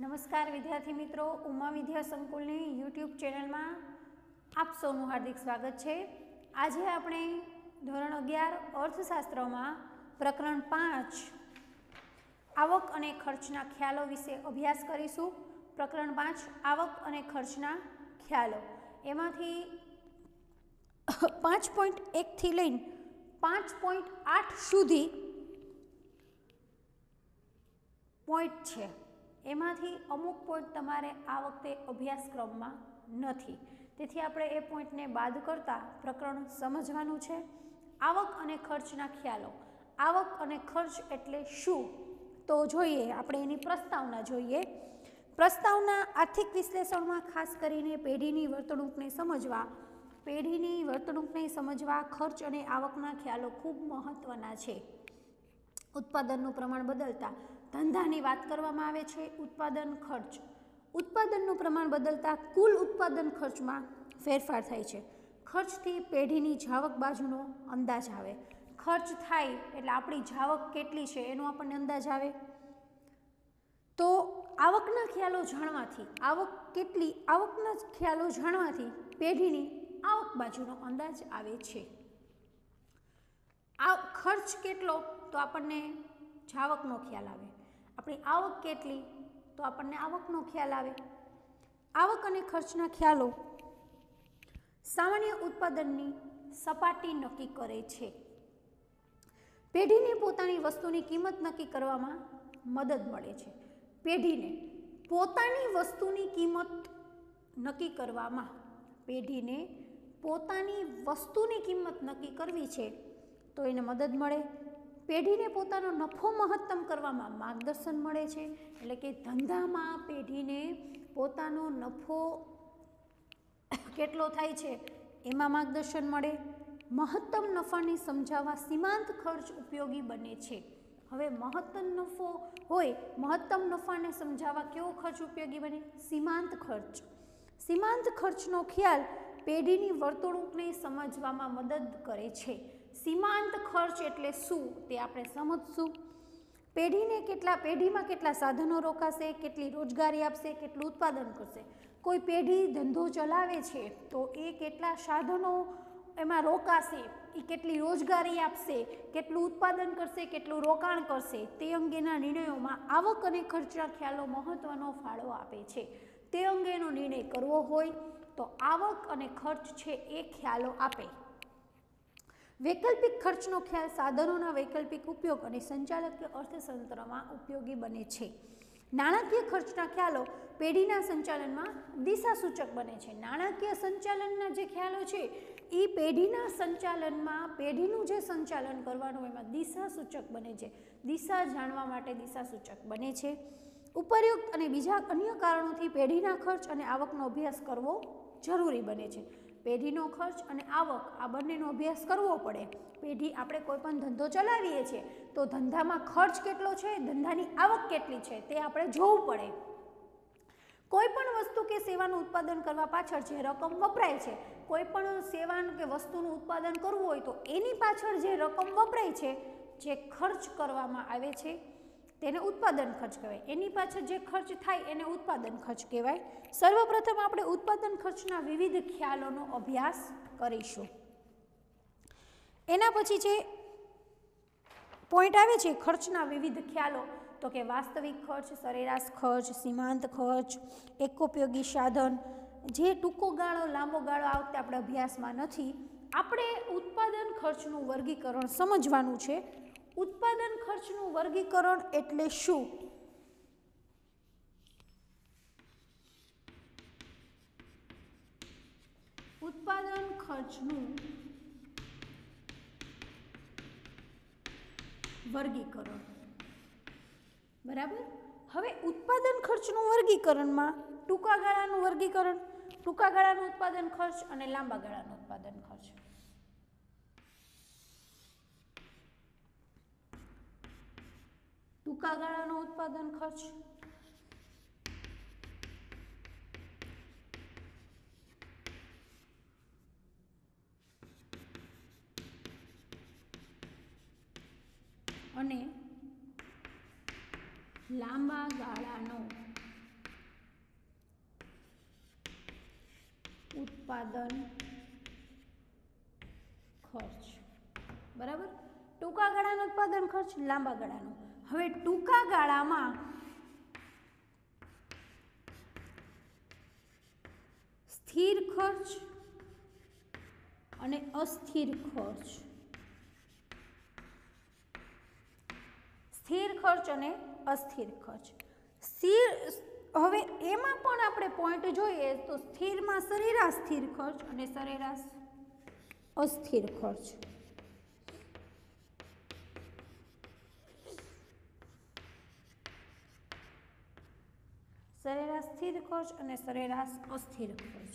नमस्कार विद्यार्थी मित्रों, उमा विद्या संकुलनी यूट्यूब चेनल में आप सौનું हार्दिक स्वागत है। आज આપણે ધોરણ 11 अर्थशास्त्र में प्रकरण 5 आवक અને ખર્ચના ખ્યાલો વિશે અભ્યાસ કરીશું। પ્રકરણ 5 આવક અને ખર્ચના ખ્યાલો, એમાંથી 5.1 થી લઈને 5.8 સુધી પોઈન્ટ છે। એમાંથી અમુક પોઈન્ટ તમારે આ વખતે અભ્યાસક્રમમાં નથી, તેથી આપણે એ પોઈન્ટને બાદ કરતા પ્રકરણ સમજવાનું છે। આવક અને ખર્ચના ખ્યાલો। આવક અને ખર્ચ એટલે શું, તો જોઈએ આપણે એની પ્રસ્તાવના જોઈએ। પ્રસ્તાવના આર્થિક વિશ્લેષણમાં ખાસ કરીને પેઢીની વર્તણૂકને સમજવા ખર્ચ અને આવકના ખ્યાલો ખૂબ મહત્વના છે। ઉત્પાદનનું પ્રમાણ બદલતા ધંધાની વાત કરવામાં આવે છે। ઉત્પાદન ખર્ચ, ઉત્પાદનનું પ્રમાણ બદલતા કુલ ઉત્પાદન ખર્ચમાં ફેરફાર થાય છે। ખર્ચથી પેઢીની જાવક બાજુનો અંદાજ આવે। ખર્ચ થાય એટલે આપણી જાવક કેટલી છે એનો આપણને અંદાજ આવે। તો આવકના ખ્યાલો જાણવાથી, આવકના ખ્યાલો જાણવાથી પેઢીની આવક બાજુનો અંદાજ આવે છે। આ ખર્ચ કેટલો તો આપણને જાવકનો ખ્યાલ આવે, આપણી આવક કેટલી તો આપણને આવકનો ખ્યાલ આવે। આવક અને ખર્ચના ખ્યાલો સામાન્ય ઉત્પાદનની સપાટી નક્કી કરે છે। પેઢીને પોતાની વસ્તુની કિંમત નક્કી કરવામાં મદદ મળે છે। પેઢીને પોતાની વસ્તુની કિંમત નક્કી કરવામાં, પેઢીને પોતાની વસ્તુની કિંમત નક્કી કરવી છે તો એને મદદ મળે। પેઢીને પોતાનો નફો મહત્તમ કરવામાં માર્ગદર્શન મળે છે, એટલે કે ધંધામાં પેઢીને પોતાનો નફો કેટલો થાય છે એમાં માર્ગદર્શન મળે। મહત્તમ નફાને સમજાવવા સીમાંત ખર્ચ ઉપયોગી બને છે। હવે મહત્તમ નફો હોય, મહત્તમ નફાને સમજાવવા કેવો ખર્ચ ઉપયોગી બને? સીમાંત ખર્ચ। સીમાંત ખર્ચનો ખ્યાલ પેઢીની વર્તણૂકને સમજવામાં મદદ કરે છે। સીમાંત ખર્ચ એટલે શું તે આપણે સમજશું। પેઢીમાં કેટલા સાધનો રોકાશે, કેટલી રોજગારી આપશે, કેટલું ઉત્પાદન કરશે। કોઈ પેઢી ધંધો ચલાવે છે તો એ કેટલા સાધનો એમાં રોકાશે, એ કેટલી રોજગારી આપશે, કેટલું ઉત્પાદન કરશે, કેટલું રોકાણ કરશે, તે અંગેના નિર્ણયોમાં આવક અને ખર્ચના ખ્યાલો મહત્વનો ફાળો આપે છે। તે અંગેનો નિર્ણય કરવો હોય તો આવક અને ખર્ચ છે એ ખ્યાલો આપે। વૈકલ્પિક ખર્ચનો ખ્યાલ સાધનોના વૈકલ્પિક ઉપયોગ અને સંચાલકીય અર્થતંત્રમાં ઉપયોગી બને છે। નાણાકીય ખર્ચના ખ્યાલો પેઢીના સંચાલનમાં દિશાસૂચક બને છે। નાણાકીય સંચાલનના જે ખ્યાલો છે એ પેઢીના સંચાલનમાં, પેઢીનું જે સંચાલન કરવાનું એમાં દિશાસૂચક બને છે, દિશા જાણવા માટે દિશાસૂચક બને છે। ઉપરયુક્ત અને બીજા અન્ય કારણોથી પેઢીના ખર્ચ અને આવકનો અભ્યાસ કરવો જરૂરી બને છે। પેઢીનો ખર્ચ અને આવક આ બંનેનો અભ્યાસ કરવો પડે। આપણે કોઈ પણ ધંધો ચલાવીએ છીએ તો ધંધામાં ખર્ચ કેટલો છે, ધંધાની આવક કેટલી છે તે આપણે જોવું પડે। કોઈ પણ વસ્તુ કે સેવાનું ઉત્પાદન કરવા પાછળ જે રકમ વપરાય છે, કોઈ પણ સેવા કે વસ્તુનું ઉત્પાદન કરવું હોય તો એની પાછળ જે રકમ વપરાય છે, જે ખર્ચ કરવામાં આવે છે તેને ઉત્પાદન ખર્ચ કહેવાય। એની પાછળ જે ખર્ચ થાય એને ઉત્પાદન ખર્ચ કહેવાય। સર્વપ્રથમ આપણે ઉત્પાદન ખર્ચના વિવિધ ખ્યાલોનો અભ્યાસ કરીશું। એના પછી જે પોઈન્ટ આવે છે ખર્ચના વિવિધ ખ્યાલો, તો કે વાસ્તવિક ખર્ચ, સરેરાશ ખર્ચ, સીમાંત ખર્ચ, એકોપયોગી સાધન, જે ટૂંકો ગાળો લાંબો ગાળો આ વખતે આપણે અભ્યાસમાં નથી। આપણે ઉત્પાદન ખર્ચનું વર્ગીકરણ સમજવાનું છે। ઉત્પાદન ખર્ચનું વર્ગીકરણ એટલે શું? ઉત્પાદન ખર્ચનું વર્ગીકરણ, બરાબર। હવે ઉત્પાદન ખર્ચનું વર્ગીકરણમાં ટૂંકા ગાળાનું વર્ગીકરણ, ટૂંકા ગાળાનું ઉત્પાદન ખર્ચ અને લાંબા ગાળાનું ઉત્પાદન ખર્ચ। ટૂંકા ગાળાનો ઉત્પાદન ખર્ચ અને લાંબા ગાળાનો ઉત્પાદન ખર્ચ, બરાબર. ટૂંકા ગાળાનો ઉત્પાદન ખર્ચ, લાંબા ગાળાનો. હવે ટૂંકા ગાળામાં સ્થિર ખર્ચ અને અસ્થિર ખર્ચ, સ્થિર ખર્ચ અને અસ્થિર ખર્ચ. હવે એમાં પણ આપણે પોઈન્ટ જોઈએ તો સ્થિરમાં સરેરાશ સ્થિર ખર્ચ અને સરેરાશ અસ્થિર ખર્ચ. સરેરાશ સ્થિર ખર્ચ અને સરેરાશ અસ્થિર ખર્ચ.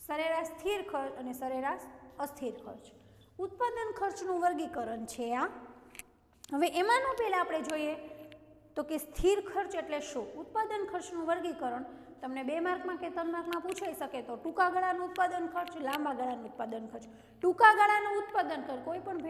સરેરાશ સ્થિર ખર્ચ અને સરેરાશ અસ્થિર ખર્ચ. ઉત્પાદન ખર્ચનું વર્ગીકરણ છે આ. હવે એમાંનું પહેલાં આપણે જોઈએ તો કે સ્થિર ખર્ચ એટલે શું. ઉત્પાદન ખર્ચનું વર્ગીકરણ તમને 2 માર્કમાં કે 3 માર્કમાં પૂછાઈ શકે તો ટૂંકા ગાળાનું ઉત્પાદન ખર્ચ, લાંબા ગાળાનું ઉત્પાદન ખર્ચ. ટૂંકા ગાળાનું ઉત્પાદન ખર્ચ, કોઈ પણ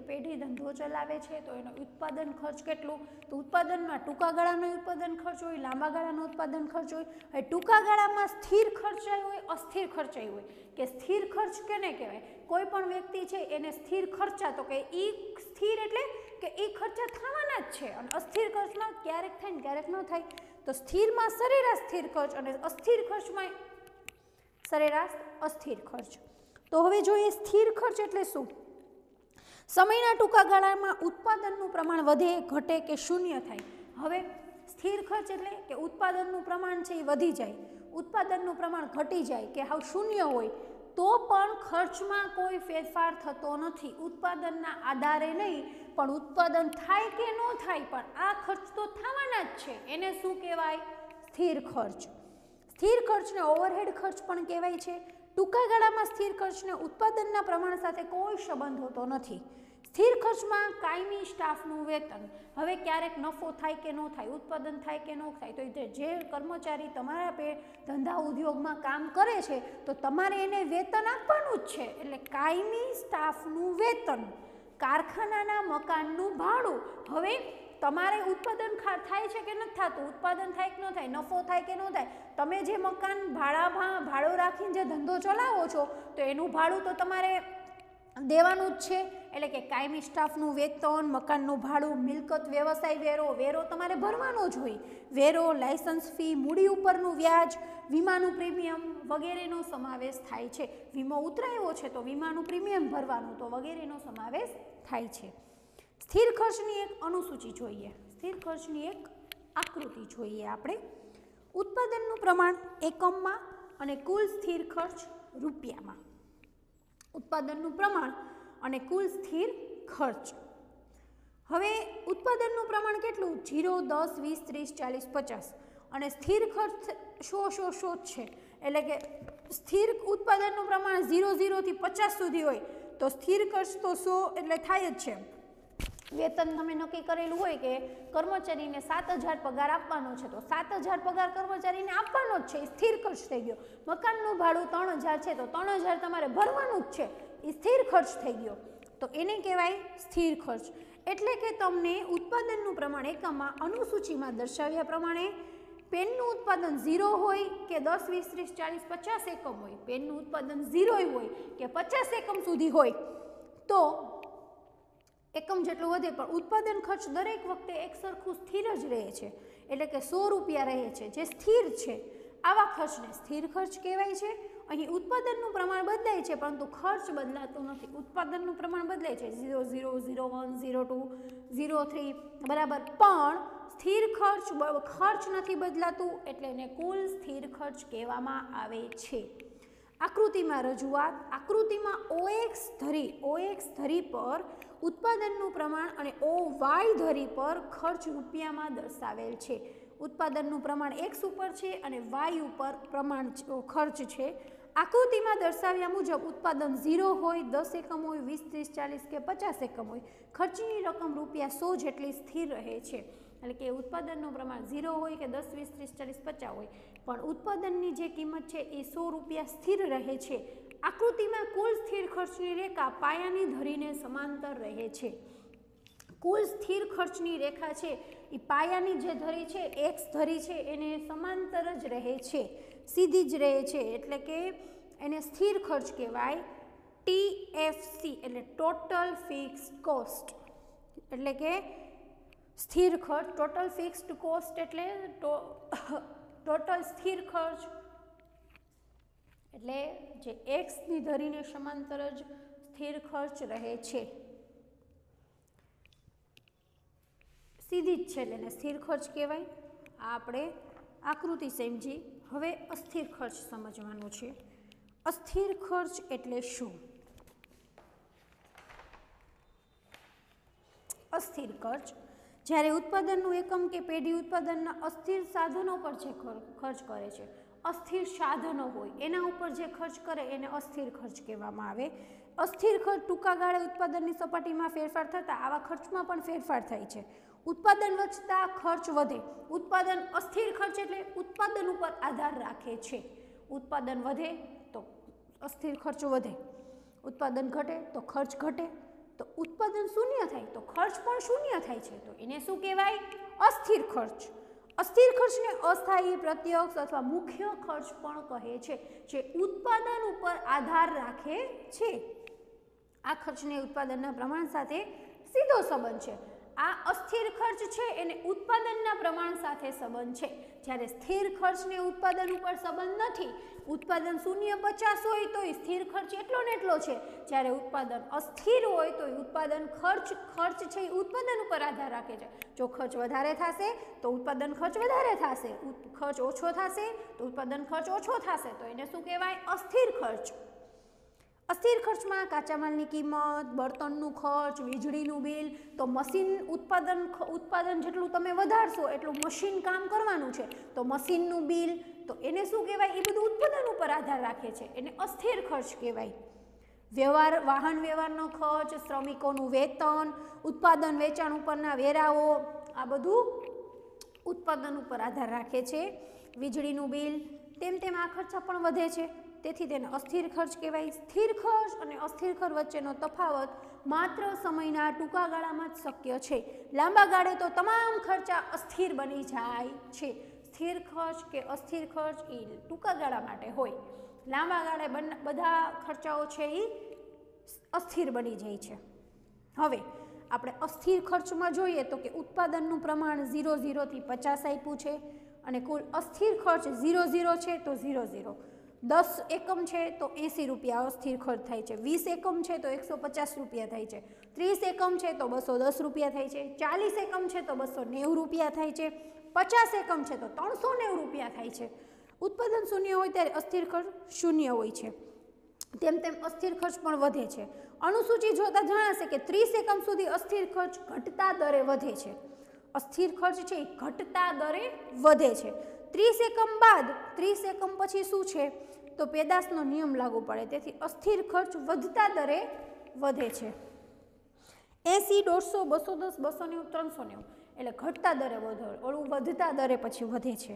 પેઢી ધંધો ચલાવે છે તો એનો ઉત્પાદન ખર્ચ કેટલું, તો ઉત્પાદનમાં ટૂંકા ગાળાનો ઉત્પાદન ખર્ચ હોય, લાંબા ગાળાનો ઉત્પાદન ખર્ચ હોય. હવે ટૂંકા ગાળામાં સ્થિર ખર્ચાઈ હોય, અસ્થિર ખર્ચાઈ હોય. કે સ્થિર ખર્ચ કેને કહેવાય, કોઈ પણ વ્યક્તિ છે એને સ્થિર ખર્ચા, તો કે એ સ્થિર એટલે કે એ ખર્ચા થવાના જ છે, અને અસ્થિર ખર્ચમાં ક્યારેક થાય ને ક્યારેક ન થાય. તો સ્થિરમાં સરેરાશ સ્થિર ખર્ચ અને અસ્થિર ખર્ચમાં સરેરાશ અસ્થિર ખર્ચ. તો હવે જોઈએ સ્થિર ખર્ચ એટલે શું. સમયના ટૂંકા ગાળામાં ઉત્પાદનનું પ્રમાણ વધે, ઘટે કે શૂન્ય થાય. હવે સ્થિર ખર્ચ એટલે કે ઉત્પાદનનું પ્રમાણ છે એ વધી જાય, ઉત્પાદનનું પ્રમાણ ઘટી જાય કે હાવ શૂન્ય હોય તો પણ ખર્ચમાં કોઈ ફેરફાર થતો નથી. ઉત્પાદનના આધારે નહીં, પણ ઉત્પાદન થાય કે ન થાય પણ આ ખર્ચ તો થવાના જ છે. એને શું કહેવાય, સ્થિર ખર્ચ. સ્થિર ખર્ચને ઓવરહેડ ખર્ચ પણ કહેવાય છે. ટૂંકા ગાળામાં સ્થિર ખર્ચને ઉત્પાદનના પ્રમાણ સાથે કોઈ સંબંધ હોતો નથી. સ્થિર ખર્ચમાં કાયમી સ્ટાફનું વેતન. હવે ક્યારેક નફો થાય કે ન થાય, ઉત્પાદન થાય કે ન થાય, તો જે કર્મચારી તમારા ધંધા ઉદ્યોગમાં કામ કરે છે તો તમારે એને વેતન આપવાનું જ છે. એટલે કાયમી સ્ટાફનું વેતન, કારખાનાના મકાનનું ભાડું. હવે તમારે ઉત્પાદન થાય છે કે નથી થતું, ઉત્પાદન થાય કે ન થાય, નફો થાય કે ન થાય, તમે જે મકાન ભાડો રાખીને જે ધંધો ચલાવો છો તો એનું ભાડું તો તમારે દેવાનું જ છે. એટલે કે કાયમી સ્ટાફનું વેતન, મકાનનું ભાડું, મિલકત વ્યવસાય વેરો તમારે ભરવાનો જ હોય. વેરો, લાયસન્સ ફી, મૂડી ઉપરનું વ્યાજ, વીમાનું પ્રીમિયમ વગેરેનો સમાવેશ થાય છે. વીમો ઉતરાયો છે તો વીમાનું પ્રીમિયમ ભરવાનું, તો વગેરેનો સમાવેશ થાય છે. સ્થિર ખર્ચની એક અનુસૂચિ જોઈએ, સ્થિર ખર્ચની એક આકૃતિ જોઈએ આપણે. ઉત્પાદનનું પ્રમાણ એકમમાં અને કુલ સ્થિર ખર્ચ રૂપિયામાં. ઉત્પાદનનું પ્રમાણ અને કુલ સ્થિર ખર્ચ. હવે ઉત્પાદનનું પ્રમાણ કેટલું, 0, 10, 20, 30, 40, 50 અને સ્થિર ખર્ચ 100 છે. એટલે કે સ્થિર ઉત્પાદનનું પ્રમાણ 0 થી 50 સુધી હોય તો સ્થિર ખર્ચ તો 100 એટલે થાય જ છે. વેતન તમે નક્કી કરેલું હોય કે કર્મચારીને 7,000 પગાર આપવાનો છે તો 7,000 પગાર કર્મચારીને આપવાનો જ છે, એ સ્થિર ખર્ચ થઈ ગયો. મકાનનું ભાડું 3,000 છે તો 3,000 તમારે ભરવાનું જ છે, એ સ્થિર ખર્ચ થઈ ગયો. તો એને કહેવાય સ્થિર ખર્ચ. એટલે કે તમને ઉત્પાદનનું પ્રમાણ એકમમાં અનુસૂચિમાં દર્શાવ્યા પ્રમાણે પેનનું ઉત્પાદન 0 હોય કે 10, 20, 30, 40, 50 એકમ હોય, પેનનું ઉત્પાદન 0 હોય કે 50 એકમ સુધી હોય તો એકમ જેટલું વધે પણ ઉત્પાદન ખર્ચ દરેક વખતે એક સરખું સ્થિર જ રહે છે. એટલે કે 100 રૂપિયા રહે છે, જે સ્થિર છે. આવા ખર્ચને સ્થિર ખર્ચ કહેવાય છે. અહીં ઉત્પાદનનું પ્રમાણ બદલાય છે પરંતુ ખર્ચ બદલાતો નથી. ઉત્પાદનનું પ્રમાણ બદલાય છે 0, 0, 01, 02, 03 બરાબર, પણ સ્થિર ખર્ચ નથી બદલાતું એટલે એને કુલ સ્થિર ખર્ચ કહેવામાં આવે છે. આકૃતિમાં રજૂઆત. આકૃતિમાં OX ધરી પર ઉત્પાદનનું પ્રમાણ અને OY ધરી પર ખર્ચ રૂપિયામાં દર્શાવેલ છે. ઉત્પાદનનું પ્રમાણ X ઉપર છે અને Y ઉપર પ્રમાણ ખર્ચ છે. આકૃતિમાં દર્શાવ્યા મુજબ ઉત્પાદન 0 હોય, 10 એકમ હોય, 20, 30, 40 કે 50 એકમ હોય, ખર્ચની રકમ રૂપિયા 100 જેટલી સ્થિર રહે છે. એટલે કે ઉત્પાદનનું પ્રમાણ 0 હોય કે 10, 20, 30, 40, 50 હોય પણ ઉત્પાદનની જે કિંમત છે એ 100 રૂપિયા સ્થિર રહે છે. આકૃતિમાં કુલ સ્થિર ખર્ચની રેખા પાયાની ધરીને સમાંતર રહે છે. કુલ સ્થિર ખર્ચની રેખા છે એ પાયાની જે ધરી છે એક્સ ધરી છે એને સમાંતર જ રહે છે, સીધી જ રહે છે, એટલે કે એને સ્થિર ખર્ચ કહેવાય. TFC એટલે ટોટલ ફિક્સ્ડ કોસ્ટ, એટલે કે સ્થિર ખર્ચ. ટોટલ ફિક્સ્ડ કોસ્ટ એટલે ટોટલ સ્થિર ખર્ચ, એટલે જે એક્સની ધરીને સમાંતર જ સ્થિર ખર્ચ રહે છે, સીધી જ છે એટલે એને સ્થિર ખર્ચ કહેવાય. આ આપણે આકૃતિ સમજી. હવે અસ્થિર ખર્ચ સમજવાનું છે. અસ્થિર ખર્ચ એટલે શું? અસ્થિર ખર્ચ જ્યારે ઉત્પાદનનું એકમ કે પેઢી ઉત્પાદનના અસ્થિર સાધનો પર જે ખર્ચ કરે છે, અસ્થિર સાધનો હોય એના ઉપર જે ખર્ચ કરે એને અસ્થિર ખર્ચ કહેવામાં આવે. અસ્થિર ખર્ચ ટૂંકા ગાળે ઉત્પાદનની સપાટીમાં ફેરફાર થતાં આવા ખર્ચમાં પણ ફેરફાર થાય છે. ઉત્પાદન વધતા ખર્ચ વધે. ઉત્પાદન અસ્થિર ખર્ચ એટલે ઉત્પાદન ઉપર આધાર રાખે છે. ઉત્પાદન વધે તો અસ્થિર ખર્ચ વધે, ઉત્પાદન ઘટે તો ખર્ચ ઘટે, તો ઉત્પાદન શૂન્ય થાય તો ખર્ચ પણ શૂન્ય થાય છે, તો એને શું કહેવાય? અસ્થિર ખર્ચ. અસ્થિર ખર્ચને અસ્થાયી, પ્રત્યક્ષ અથવા મુખ્ય ખર્ચ પણ કહે છે, જે ઉત્પાદન ઉપર આધાર રાખે છે. આ ખર્ચને ઉત્પાદનના પ્રમાણ સાથે સીધો સંબંધ છે. આ અસ્થિર ખર્ચ છે એને ઉત્પાદનના પ્રમાણ સાથે સંબંધ છે, જ્યારે સ્થિર ખર્ચને ઉત્પાદન ઉપર સંબંધ નથી. ઉત્પાદન 0.50 હોય તો સ્થિર ખર્ચ એટલો ને એટલો છે, જ્યારે ઉત્પાદન અસ્થિર હોય તો ઉત્પાદન ખર્ચ છે એ ઉત્પાદન ઉપર આધાર રાખે છે. જો ખર્ચ વધારે થશે તો ઉત્પાદન ખર્ચ વધારે થશે, ખર્ચ ઓછો થશે તો ઉત્પાદન ખર્ચ ઓછો થશે, તો એને શું કહેવાય? અસ્થિર ખર્ચ. અસ્થિર ખર્ચમાં કાચા માલની કિંમત, બળતણનું ખર્ચ, વીજળીનું બિલ, તો મશીન ઉત્પાદન જેટલું તમે વધારશો એટલું મશીન કામ કરવાનું છે, તો મશીનનું બિલ, તો એને શું કહેવાય? એ બધું ઉત્પાદન ઉપર આધાર રાખે છે, એને અસ્થિર ખર્ચ કહેવાય. વાહન વ્યવહારનો ખર્ચ, શ્રમિકોનું વેતન, ઉત્પાદન વેચાણ ઉપરના વેરાઓ, આ બધું ઉત્પાદન ઉપર આધાર રાખે છે. વીજળીનું બિલ, તેમ આ ખર્ચા પણ વધે છે, તેથી તેને અસ્થિર ખર્ચ કહેવાય. સ્થિર ખર્ચ અને અસ્થિર ખર્ચ વચ્ચેનો તફાવત માત્ર સમયના ટૂંકા ગાળામાં જ શક્ય છે. લાંબા ગાળે તો તમામ ખર્ચા અસ્થિર બની જાય છે. સ્થિર ખર્ચ કે અસ્થિર ખર્ચ એ ટૂંકા ગાળા માટે હોય, લાંબા ગાળે બધા ખર્ચાઓ છે એ અસ્થિર બની જાય છે. હવે આપણે અસ્થિર ખર્ચમાં જોઈએ તો કે ઉત્પાદનનું પ્રમાણ 0 થી 50 આપ્યું છે, અને કુલ અસ્થિર ખર્ચ 0 છે તો 0. 10 એકમ છે તો 80 રૂપિયા અસ્થિર ખર્ચ થાય છે, 20 એકમ છે તો 150 રૂપિયા થાય છે, 30 એકમ છે તો 210 રૂપિયા થાય છે, 40 એકમ છે તો 290 રૂપિયા થાય છે, 50 એકમ છે તો 390 રૂપિયા થાય છે. ઉત્પાદન શૂન્ય હોય ત્યારે અસ્થિર ખર્ચ શૂન્ય હોય છે, તેમ અસ્થિર ખર્ચ પણ વધે છે. અનુસૂચિ જોતા જણાશે કે 30 એકમ સુધી અસ્થિર ખર્ચ ઘટતા દરે વધે છે. અસ્થિર ખર્ચ છે એ ઘટતા દરે વધે છે. 30 એકમ બાદ 30 એકમ પછી શું છે તો પેદાશનો નિયમ લાગુ પડે, તેથી અસ્થિર ખર્ચ વધતા દરે વધે છે. 80, 150, 210, 290, 390 એટલે ઘટતા દરે વધે, ઓલું વધતા દરે પછી વધે છે.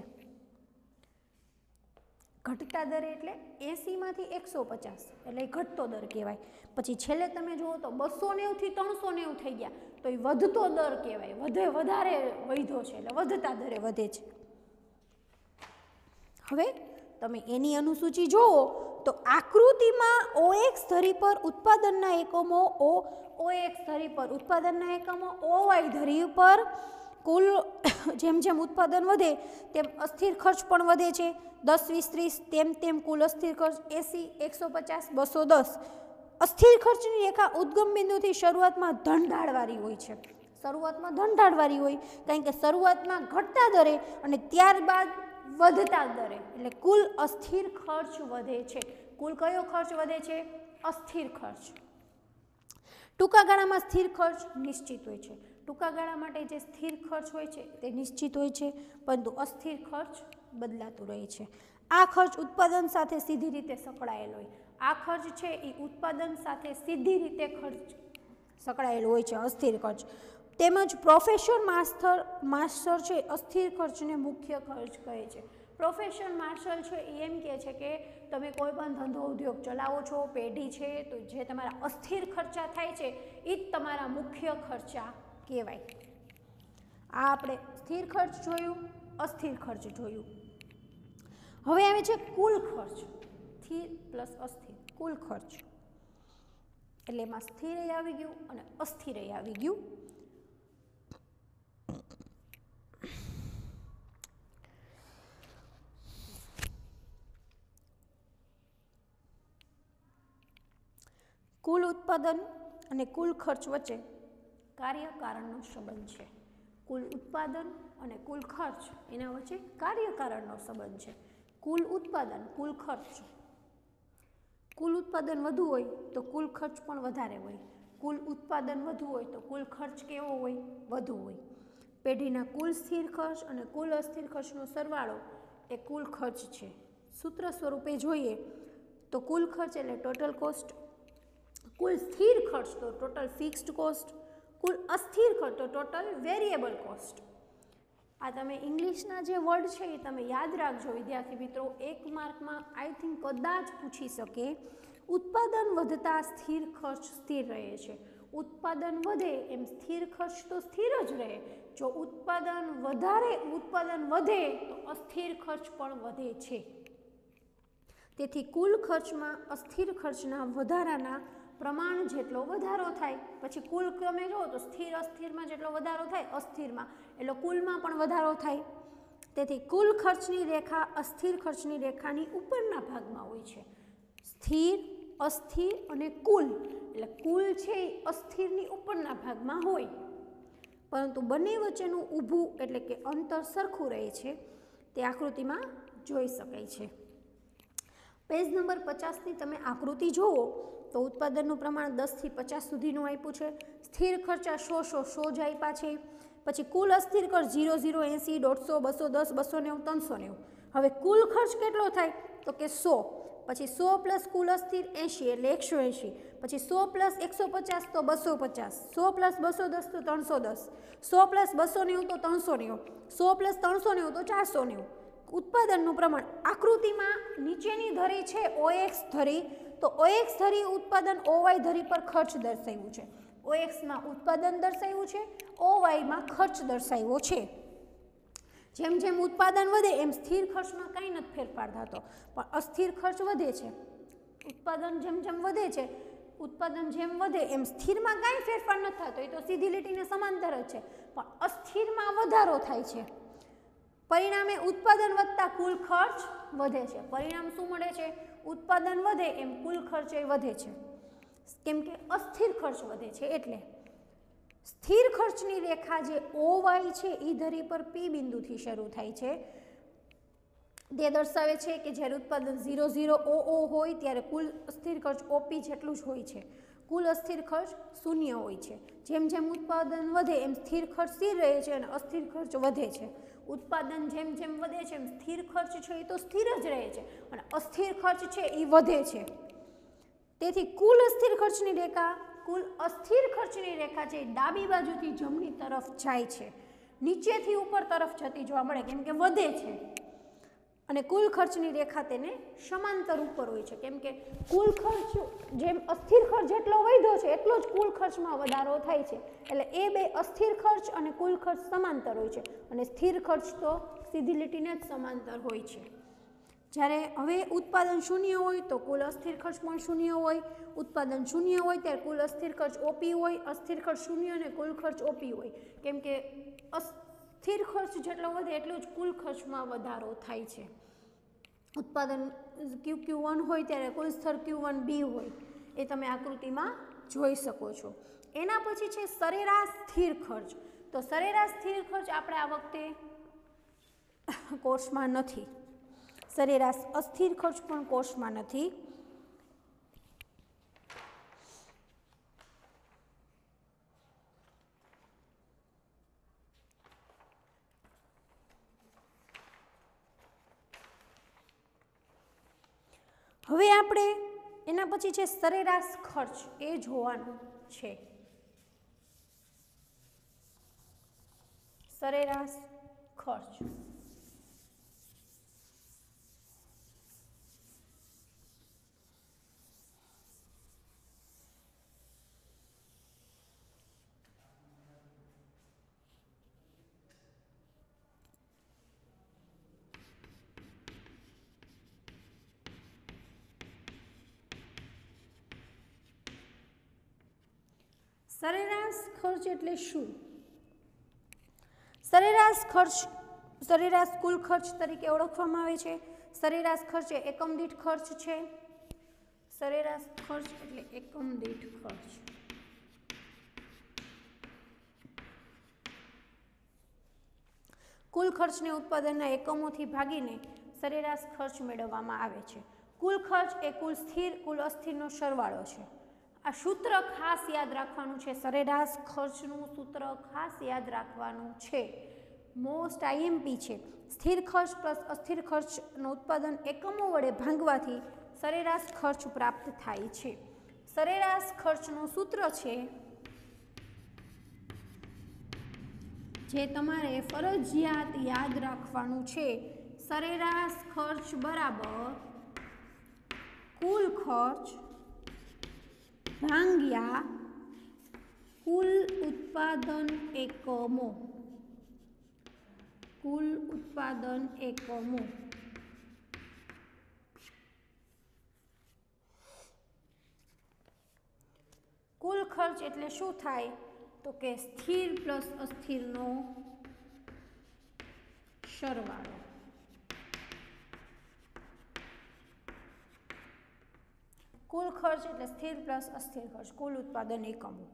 ઘટતા દરે એટલે 80 માંથી 150 એટલે ઘટતો દર કહેવાય. પછી છેલ્લે તમે જુઓ તો 290 થી 390 થઈ ગયા તો એ વધતો દર કહેવાય, વધારે વધ્યો છે એટલે વધતા દરે વધે છે. હવે તમે એની અનુસૂચિ જુઓ તો આકૃતિમાં OX ધરી પર ઉત્પાદનના એકમો OX ધરી પર ઉત્પાદનના એકમો OY ધરી પર કુલ જેમ ઉત્પાદન વધે તેમ અસ્થિર ખર્ચ પણ વધે છે. 10, 20, 30 તેમ કુલ અસ્થિર ખર્ચ 80, 150, 210. અસ્થિર ખર્ચની રેખા ઉદ્ગમ બિંદુથી શરૂઆતમાં ધનઢાળવાળી હોય છે. શરૂઆતમાં ધનઢાળવાળી હોય કારણ કે શરૂઆતમાં ઘટતા દરે અને ત્યારબાદ વધતા દરે, એટલે કુલ અસ્થિર ખર્ચ વધે છે. કુલ કયો ખર્ચ વધે છે? અસ્થિર ખર્ચ. ટૂંકા ગાળામાં સ્થિર ખર્ચ નિશ્ચિત હોય છે. ટૂંકા ગાળા માટે જે સ્થિર ખર્ચ હોય છે તે નિશ્ચિત હોય છે, પરંતુ અસ્થિર ખર્ચ બદલાતું રહે છે. આ ખર્ચ ઉત્પાદન સાથે સીધી રીતે સંકળાયેલો હોય. આ ખર્ચ છે એ ઉત્પાદન સાથે સીધી રીતે ખર્ચ સંકળાયેલો હોય છે, અસ્થિર ખર્ચ. તેમજ પ્રોફેસર માસ્ટર છે અસ્થિર ખર્ચને મુખ્ય ખર્ચ કહે છે. પ્રોફેસર માર્શલ છે એ એમ કહે છે કે તમે કોઈ પણ ધંધો ઉદ્યોગ ચલાવો છો, પેઢી છે, તો જે તમારા અસ્થિર ખર્ચા થાય છે એ જ તમારા મુખ્ય ખર્ચા કહેવાય। આ આપણે સ્થિર ખર્ચ જોયું, અસ્થિર ખર્ચ જોયું। હવે આવે છે કુલ ખર્ચ, સ્થિર પ્લસ અસ્થિર કુલ ખર્ચ, એટલે એમાં સ્થિર આવી ગયું અને અસ્થિર આવી ગયું। કુલ ઉત્પાદન અને કુલ ખર્ચ વચ્ચે કાર્ય કારણનો સંબંધ છે। કુલ ઉત્પાદન અને કુલ ખર્ચ એના વચ્ચે કાર્ય કારણનો સંબંધ છે। કુલ ઉત્પાદન કુલ ખર્ચ, કુલ ઉત્પાદન વધુ હોય તો કુલ ખર્ચ પણ વધારે હોય, કુલ ઉત્પાદન વધુ હોય તો કુલ ખર્ચ કેવો હોય? વધુ હોય। પેઢીના કુલ સ્થિર ખર્ચ અને કુલ અસ્થિર ખર્ચનો સરવાળો એ કુલ ખર્ચ છે। સૂત્ર સ્વરૂપે જોઈએ તો કુલ ખર્ચ એટલે ટોટલ કોસ્ટ, કુલ સ્થિર ખર્ચ તો ટોટલ ફિક્સ્ડ કોસ્ટ, કુલ અસ્થિર ખર્ચ તો ટોટલ વેરિયેબલ કોસ્ટ। આ તમે ઇંગ્લિશના જે વર્ડ છે એ તમે યાદ રાખજો વિદ્યાર્થી મિત્રો, 1 માર્કમાં આઈ થિંક કદાચ પૂછી શકે। ઉત્પાદન વધતા સ્થિર ખર્ચ સ્થિર રહે છે, ઉત્પાદન વધે એમ સ્થિર ખર્ચ તો સ્થિર જ રહે। જો ઉત્પાદન વધે તો અસ્થિર ખર્ચ પણ વધે છે। તેથી કુલ ખર્ચમાં અસ્થિર ખર્ચના વધારાના પ્રમાણ જેટલો વધારો થાય, પછી કુલ તમે જુઓ તો સ્થિર અસ્થિરમાં જેટલો વધારો થાય અસ્થિરમાં એટલે કુલમાં પણ વધારો થાય। તેથી કુલ ખર્ચની રેખા અસ્થિર ખર્ચની રેખાની ઉપરના ભાગમાં હોય છે। સ્થિર, અસ્થિર અને કુલ, એટલે કુલ છે એ અસ્થિરની ઉપરના ભાગમાં હોય, પરંતુ બંને વચ્ચેનું ઊભું એટલે કે અંતર સરખું રહે છે, તે આકૃતિમાં જોઈ શકાય છે। પેજ નંબર 50ની તમે આકૃતિ જુઓ તો ઉત્પાદનનું પ્રમાણ 10 થી 50 સુધીનું આપ્યું છે, સ્થિર ખર્ચા 100 જ આપ્યા છે, પછી કુલ અસ્થિર ખર્ચ 0 0 80 150 210 290 390। હવે કુલ ખર્ચ કેટલો થાય તો કે 100, પછી 100 પ્લસ કુલ અસ્થિર 80 એટલે 180, પછી 100 પ્લસ 150 તો 250, 100 પ્લસ 210 તો 310, 100 પ્લસ 290 તો 390, 100 પ્લસ 390 તો 490। ઉત્પાદનનું પ્રમાણ આકૃતિમાં નીચેની ધરી છે OX ધરી, તો OX ધરી ઉત્પાદન OY ધરી પર ખર્ચ દર્શાવ્યું છે। OXમાં ઉત્પાદન દર્શાવ્યું છે, OYમાં ખર્ચ દર્શાવ્યો છે। જેમ જેમ ઉત્પાદન વધે એમ સ્થિર ખર્ચમાં કંઈ નથી ફેરફાર થતો, પણ અસ્થિર ખર્ચ વધે છે। ઉત્પાદન જેમ જેમ વધે છે, ઉત્પાદન જેમ વધે એમ સ્થિરમાં કાંઈ ફેરફાર નથી થતો, એ તો સીધી લીટીને સમાંતર જ છે, પણ અસ્થિરમાં વધારો થાય છે। પરિણામે ઉત્પાદન વધતા કુલ ખર્ચ વધે છે। પરિણામ શું મળે છે? ઉત્પાદન વધે એમ કુલ ખર્ચ વધે છે, કેમ કે અસ્થિર ખર્ચ વધે છે। એટલે સ્થિર ખર્ચની રેખા જે OY છે એ ધરી પર P બિંદુથી શરૂ થાય છે। તે દર્શાવે છે કે જ્યારે ઉત્પાદન 0 0 OO હોય ત્યારે કુલ અસ્થિર ખર્ચ OP જેટલું જ હોય છે, કુલ અસ્થિર ખર્ચ 0 હોય છે। જેમ જેમ ઉત્પાદન વધે એમ સ્થિર ખર્ચ સ્થિર રહે છે અને અસ્થિર ખર્ચ વધે છે। ઉત્પાદન જેમ જેમ વધે છે એમ સ્થિર ખર્ચ છે એ તો સ્થિર જ રહે છે અને અસ્થિર ખર્ચ છે એ વધે છે। તેથી કુલ અસ્થિર ખર્ચની રેખા, કુલ અસ્થિર ખર્ચની રેખા છે ડાબી બાજુથી જમણી તરફ જાય છે, નીચેથી ઉપર તરફ જતી જોવા મળે, કેમ કે વધે છે, અને કુલ ખર્ચની રેખા તેને સમાંતર ઉપર હોય છે, કેમ કે કુલ ખર્ચ જેમ અસ્થિર ખર્ચ જેટલો વધ્યો છે એટલો જ કુલ ખર્ચમાં વધારો થાય છે। એટલે એ બે અસ્થિર ખર્ચ અને કુલ ખર્ચ સમાંતર હોય છે, અને સ્થિર ખર્ચ તો સીધી લીટીને જ સમાંતર હોય છે। જ્યારે હવે ઉત્પાદન 0 હોય તો કુલ અસ્થિર ખર્ચ પણ 0 હોય, ઉત્પાદન 0 હોય ત્યારે કુલ અસ્થિર ખર્ચ OP હોય, અસ્થિર ખર્ચ 0 અને કુલ ખર્ચ OP હોય, કેમ કે સ્થિર ખર્ચ જેટલો વધે એટલો જ કુલ ખર્ચમાં વધારો થાય છે। ઉત્પાદન Q1 હોય ત્યારે કુલ સ્તર Q1B હોય, એ તમે આકૃતિમાં જોઈ શકો છો। એના પછી છે સરેરાશ સ્થિર ખર્ચ। તો સરેરાશ સ્થિર ખર્ચ આપણે આ વખતે કોર્સમાં નથી, સરેરાશ અસ્થિર ખર્ચ પણ કોર્સમાં નથી। હવે આપણે એના પછી છે સરેરાશ ખર્ચ, એ જોવાનું છે। સરેરાશ ખર્ચ સરેરાશ ખર્ચ એટલે શું? સરેરાશ ખર્ચ સરેરાશ કુલ ખર્ચ તરીકે ઓળખવામાં આવે છે. સરેરાશ ખર્ચ એ એકમ દીઠ ખર્ચ છે. સરેરાશ ખર્ચ એટલે એકમ દીઠ ખર્ચ. કુલ ખર્ચને ઉત્પાદનના એકમોથી ભાગીને સરેરાશ ખર્ચ મેળવવામાં આવે છે. કુલ ખર્ચ એ કુલ સ્થિર કુલ અસ્થિરનો સરવાળો છે. આ સૂત્ર ખાસ યાદ રાખવાનું છે. સરેરાશ ખર્ચનું સૂત્ર ખાસ યાદ રાખવાનું છે. મોસ્ટ આઈએમપી છે. સ્થિર ખર્ચ પ્લસ અસ્થિર ખર્ચનું ઉત્પાદન એકમો વડે ભાંગવાથી સરેરાશ ખર્ચ પ્રાપ્ત થાય છે. સરેરાશ ખર્ચનું સૂત્ર છે જે તમારે ફરજિયાત યાદ રાખવાનું છે. સરેરાશ ખર્ચ બરાબર કુલ ખર્ચ ભાંગ્યા કુલ ઉત્પાદન એકમો. કુલ ઉત્પાદન એકમો. કુલ ખર્ચ એટલે શું થાય? તો કે સ્થિર પ્લસ અસ્થિરનો સરવાળો. કુલ ખર્ચ એટલે સ્થિર પ્લસ અસ્થિર ખર્ચ, કુલ ઉત્પાદન એકમો.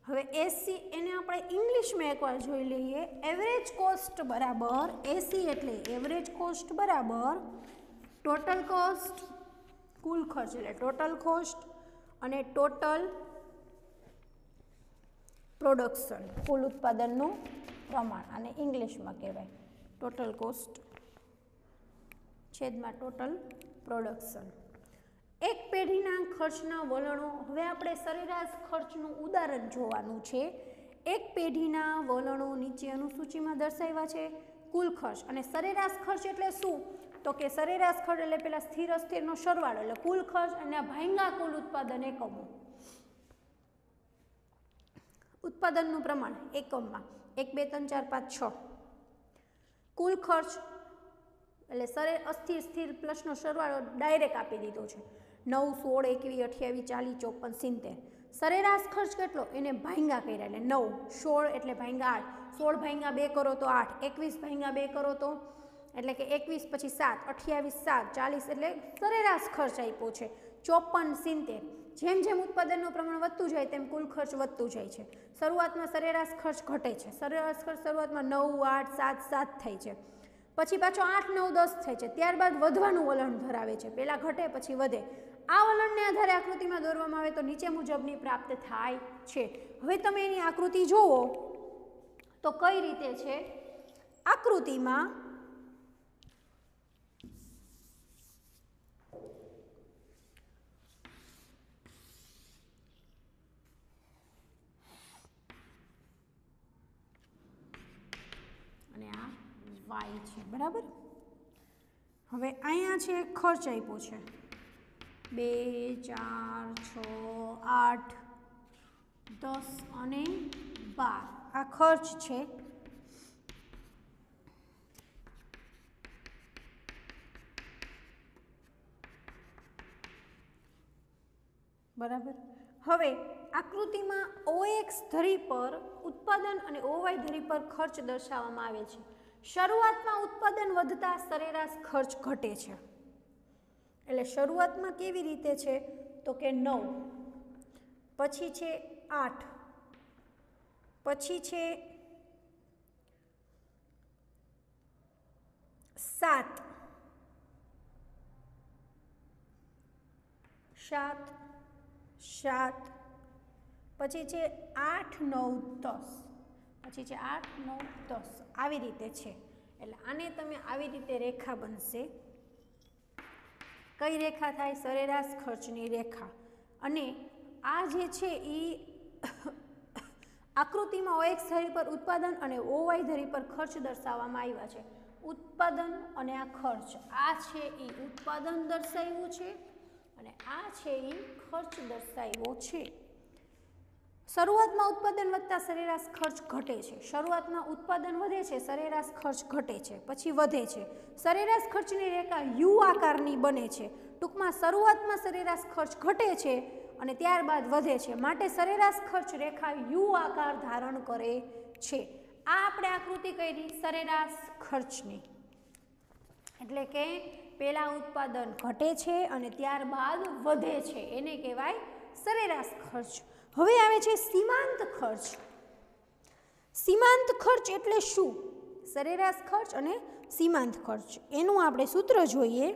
હવે એસી એને આપણે ઇંગ્લિશમાં એકવાર જોઈ લઈએ. એવરેજ કોસ્ટ બરાબર એસી એટલે એવરેજ કોસ્ટ બરાબર ટોટલ કોસ્ટ. કુલ ખર્ચ એટલે ટોટલ કોસ્ટ અને ટોટલ પ્રોડક્શન, કુલ ઉત્પાદનનું પ્રમાણ. અને ઇંગ્લિશમાં કહેવાય ટોટલ કોસ્ટ છેદમાં ટોટલ પ્રોડક્શન. એક પેઢીના ખર્ચના વલણો. હવે આપણે સરેરાશ ખર્ચનું ઉદાહરણ જોવાનું છે. એક પેઢીના વલણો નીચે અનુસૂચિમાં દર્શાવ્યા છે. કુલ ખર્ચ અને સરેરાશ ખર્ચ એટલે શું? તો કે સરેરાશ ખર્ચ એટલે પેલા સ્થિર અસ્થિરનો સરવાળો એટલે કુલ ખર્ચ અને ભાંગા કુલ ઉત્પાદન એકમો. ઉત્પાદનનું પ્રમાણ એકમમાં 1 2 3 4 5 6. કુલ ખર્ચ એટલે અસ્થિર સ્થિર પ્લસનો સરવાળો ડાયરેક્ટ આપી દીધો છે. 9 16 21 28 40 54 70. સરેરાશ ખર્ચ કેટલો? એને ભાંગા કર્યા એટલે 9. 16 એટલે ભાંગા 8. 16 ભાંગા 2 કરો તો 8. 21 ભાંગા 2 કરો તો એટલે કે 21 પછી 7 28 7 40 એટલે સરેરાશ ખર્ચ આપ્યો છે 54 70. જેમ જેમ ઉત્પાદનનું પ્રમાણ વધતું જાય તેમ કુલ ખર્ચ વધતું જાય છે. શરૂઆતમાં સરેરાશ ખર્ચ ઘટે છે. સરેરાશ ખર્ચ શરૂઆતમાં 9 8 7 7 થાય છે. પછી પાછો 8 9 10 થાય છે. ત્યારબાદ વધવાનું વલણ ધરાવે છે. પહેલાં ઘટે પછી વધે. આ વલણને આધારે આકૃતિમાં દોરવામાં આવે તો નીચે મુજબની પ્રાપ્ત થાય છે. હવે તમે એની આકૃતિ જુઓ તો કઈ રીતે છે. આકૃતિમાં અને આ વાય છે, બરાબર. હવે અહીંયા છે ખર્ચ આપ્યો છે 2 4 6 8 10 અને 12. આ ખર્ચ છે. બરાબર. હવે આકૃતિમાં OX ધરી પર ઉત્પાદન અને OY ધરી પર ખર્ચ દર્શાવવામાં આવે છે. શરૂઆતમાં ઉત્પાદન વધતા સરેરાશ ખર્ચ ઘટે છે. એટલે શરૂઆતમાં કેવી રીતે છે તો કે 9, પછી છે 8, પછી છે 7, 7, પછી છે 8 9 10, પછી છે 8 9 10. આવી રીતે છે. એટલે આને તમે આવી રીતે રેખા બનશે. કઈ રેખા થાય? સરેરાશ ખર્ચની રેખા. અને આ જે છે એ આકૃતિમાં OX ધરી પર ઉત્પાદન અને OY ધરી પર ખર્ચ દર્શાવવામાં આવ્યા છે. ઉત્પાદન અને આ ખર્ચ, આ છે એ ઉત્પાદન દર્શાવ્યું છે અને આ છે એ ખર્ચ દર્શાવ્યો છે. શરૂઆતમાં ઉત્પાદન વધતા સરેરાશ ખર્ચ ઘટે છે. શરૂઆતમાં ઉત્પાદન વધે છે, સરેરાશ ખર્ચ ઘટે છે, પછી વધે છે. સરેરાશ ખર્ચની રેખા યુ આકારની બને છે. ટૂંકમાં શરૂઆતમાં સરેરાશ ખર્ચ ઘટે છે અને ત્યારબાદ વધે છે, માટે સરેરાશ ખર્ચ રેખા યુ આકાર ધારણ કરે છે. આ આપણે આકૃતિ કરી સરેરાશ ખર્ચની, એટલે કે પહેલા ઉત્પાદન ઘટે છે અને ત્યારબાદ વધે છે, એને કહેવાય સરેરાશ ખર્ચ. હવે આવે છે સીમાંત ખર્ચ. સીમાંત ખર્ચ એટલે શું? સરેરાશ ખર્ચ અને સીમાંત ખર્ચ એનું આપણે સૂત્ર જોઈએ.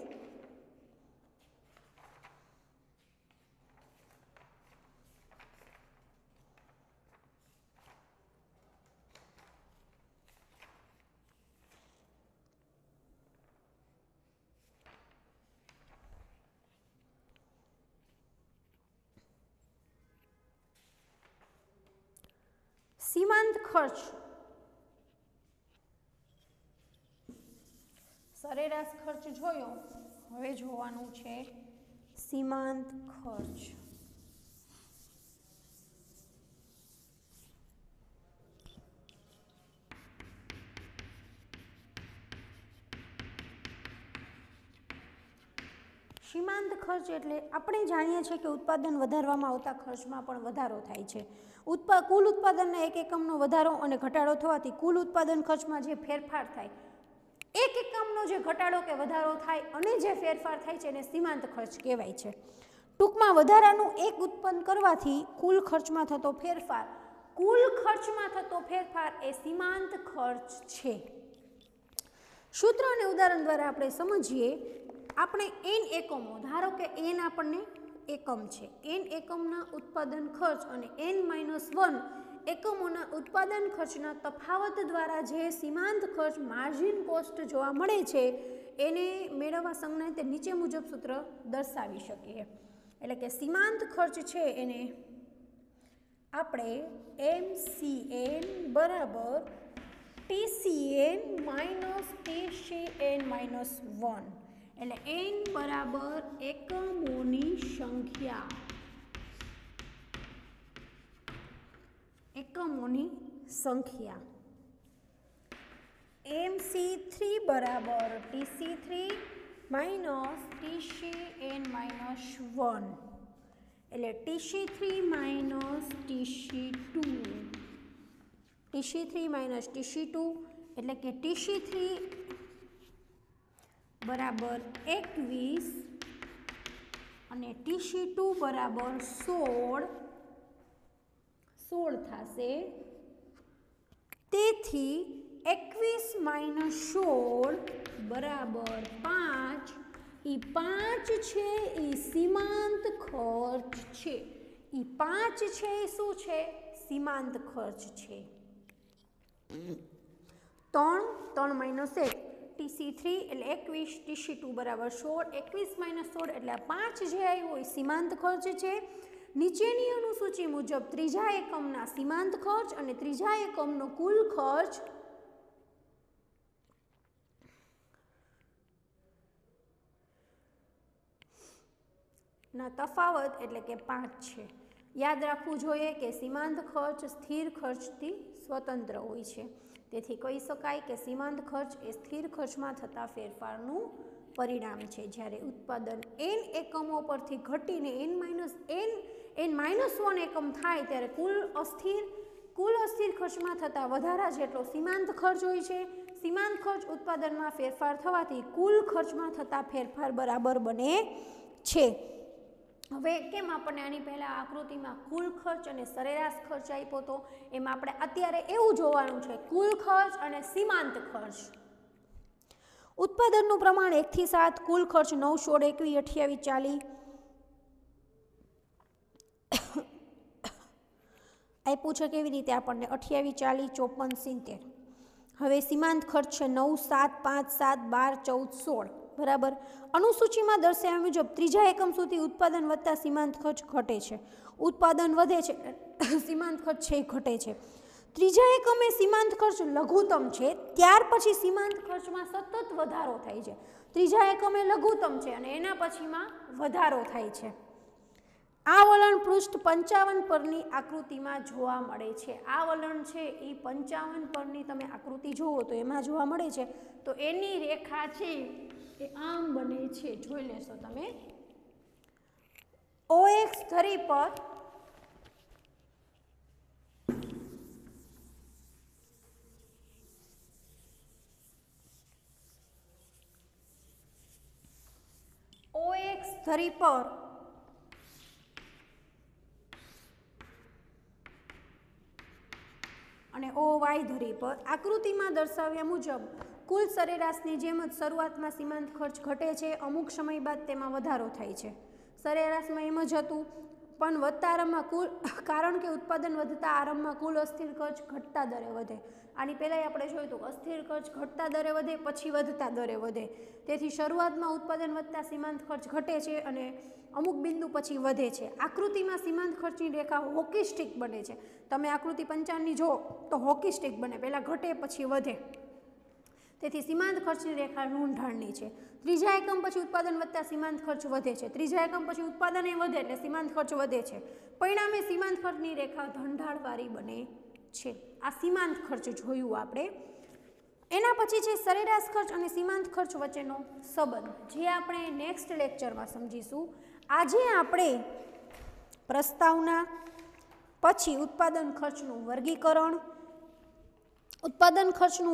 સીમાંત ખર્ચ સરેરાશ ખર્ચ જોયો, હવે જોવાનું છે સીમાંત ખર્ચ. સીમાંત ખર્ચ એટલે આપણે જાણીએ છીએ કે ઉત્પાદન વધારવામાં આવતા ખર્ચમાં પણ વધારો થાય છે. કુલ ઉત્પાદનના એક એકમનો વધારો અને ઘટાડો થવાથી કુલ ઉત્પાદન ખર્ચમાં જે ફેરફાર થાય, એક એકમનો જે ઘટાડો કે વધારો થાય અને જે ફેરફાર થાય છે એને સીમાંત ખર્ચ કહેવાય છે. ટૂંકમાં વધારાનું એક ઉત્પન્ન કરવાથી કુલ ખર્ચમાં થતો ફેરફાર, એ સીમાંત ખર્ચ છે. સૂત્ર અને ઉદાહરણ દ્વારા આપણે સમજીએ. આપણે n એકમો, ધારો કે n આપણને એકમ છે, n એકમના ઉત્પાદન ખર્ચ અને n-1 એકમોના ઉત્પાદન ખર્ચના તફાવત દ્વારા જે સીમાંત ખર્ચ માર્જિન કોસ્ટ જોવા મળે છે એને મેળવવા સંજ્ઞાને નીચે મુજબ સૂત્ર દર્શાવી શકીએ. એટલે કે સીમાંત ખર્ચ છે એને આપણે MCN બરાબર TCN માઇનસ TCN માઇનસ 1, એટલે n બરાબર એકમોની સંખ્યા, MC3 બરાબર TC3 માઇનસ TCN માઇનસ 1, એટલે TC3 minus TC2, TC3 minus TC2 એટલે કે TC3 બરાબર 21 અને TC2 બરાબર 16 થશે. તેથી 21 માઇનસ 16 બરાબર 5. એ 5 છે એ સીમાંત ખર્ચ છે. એ 5 છે એ શું છે? સીમાંત ખર્ચ છે. 3 માઇનસ 1 TC3 એટલે 21, TC2 બરાબર 16, 21 માઇનસ 16 એટલે 5 જે આવ્યો એ સીમાંત ખર્ચ છે. નીચેની અનુસૂચિ મુજબ ત્રીજા એકમના સીમાંત ખર્ચ અને ત્રીજા એકમનો કુલ ખર્ચ ના તફાવત એટલે કે 5 છે. યાદ રાખવું જોઈએ કે સીમાંત ખર્ચ સ્થિર ખર્ચથી સ્વતંત્ર હોય છે. તેથી કહી શકાય કે સીમાંત ખર્ચ એ સ્થિર ખર્ચમાં થતા ફેરફારનું પરિણામ છે. જ્યારે ઉત્પાદન n એકમો પરથી ઘટીને n-1 એકમ થાય ત્યારે કુલ અસ્થિર ખર્ચમાં થતા વધારા જેટલો સીમાંત ખર્ચ હોય છે. સીમાંત ખર્ચ ઉત્પાદનમાં ફેરફાર થવાથી કુલ ખર્ચમાં થતા ફેરફાર બરાબર બને છે. હવે કેમ આપણને આની પહેલાં આકૃતિમાં કુલ ખર્ચ અને સરેરાશ ખર્ચ આપ્યો હતો, એમાં આપણે અત્યારે એવું જોવાનું છે કુલ ખર્ચ અને સીમાંત ખર્ચ. ઉત્પાદનનું પ્રમાણ 1 થી 7, કુલ ખર્ચ 9, 16, 21, 28, 40 આપ્યું છે. કેવી રીતે આપણને 28, 40, 54, 70. હવે સીમાંત ખર્ચ છે 9, 7, 5, 7, 12, 14, 16 બરાબર. અનુસૂચિમાં દર્શાવ્યા મુજબ ત્રીજા એકમ સુધી ઉત્પાદન વધતા સીમાંત ખર્ચ ઘટે છે. ઉત્પાદન વધે છે, સીમાંત ખર્ચ છે એ ઘટે છે. ત્રીજા એકમે સીમાંત ખર્ચ લઘુત્તમ છે, ત્યાર પછી સીમાંત ખર્ચમાં સતત વધારો થાય છે. ત્રીજા એકમે લઘુત્તમ છે અને એના પછીમાં વધારો થાય છે. આ વલણ પૃષ્ઠ 55 પરની આકૃતિમાં જોવા મળે છે. આ વલણ છે એ 55 પરની તમે આકૃતિ જુઓ તો એમાં જોવા મળે છે. તો એની રેખા છે એ આમ બને છે, જોઈ લેશો તમે. OX ધરી પર OX ધરી પર અને OY ધરી પર આકૃતિમાં દર્શાવ્યા મુજબ કુલ સરેરાશની જેમ જ શરૂઆતમાં સીમાંત ખર્ચ ઘટે છે, અમુક સમય બાદ તેમાં વધારો થાય છે. સરેરાશમાં એમ જ હતું, પણ વધતા આરંભમાં કુલ, કારણ કે ઉત્પાદન વધતા આરંભમાં કુલ અસ્થિર ખર્ચ ઘટતા દરે વધે. આની પહેલાંય આપણે જોયું હતું કે અસ્થિર ખર્ચ ઘટતા દરે વધે, પછી વધતા દરે વધે. તેથી શરૂઆતમાં ઉત્પાદન વધતા સીમાંત ખર્ચ ઘટે છે અને અમુક બિંદુ પછી વધે છે. આકૃતિમાં સીમાંત ખર્ચની રેખા હોકી સ્ટિક બને છે. તમે આકૃતિ 55ની જો તો હોકી સ્ટિક બને, પહેલાં ઘટે પછી વધે. તેથી સીમાંત ખર્ચની રેખા ઋણ ઢાળની છે. ત્રીજા એકમ પછી ઉત્પાદન વધતા સીમાંત ખર્ચ વધે છે. ત્રીજા એકમ પછી ઉત્પાદન એ વધે એટલે સીમાંત ખર્ચ વધે છે. પરિણામે સીમાંત ખર્ચની રેખા ધનઢાળવાળી બને છે. આ સીમાંત ખર્ચ જોયું આપણે. એના પછી છે સરેરાશ ખર્ચ અને સીમાંત ખર્ચ વચ્ચેનો સંબંધ, જે આપણે નેક્સ્ટ લેક્ચરમાં સમજીશું. આજે આપણે પ્રસ્તાવના, પછી ઉત્પાદન ખર્ચનું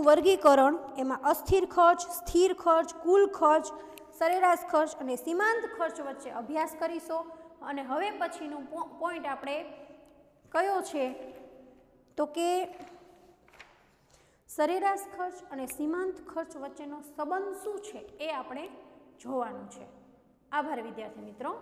વર્ગીકરણ, એમાં અસ્થિર ખર્ચ, સ્થિર ખર્ચ, કુલ ખર્ચ, સરેરાશ ખર્ચ અને સીમાંત ખર્ચ વચ્ચે અભ્યાસ કરીશું. અને હવે પછીનું પોઈન્ટ આપણે કયો છે તો કે સરેરાશ ખર્ચ અને સીમાંત ખર્ચ વચ્ચેનો સંબંધ શું છે એ આપણે જોવાનું છે. આભાર વિદ્યાર્થી મિત્રો.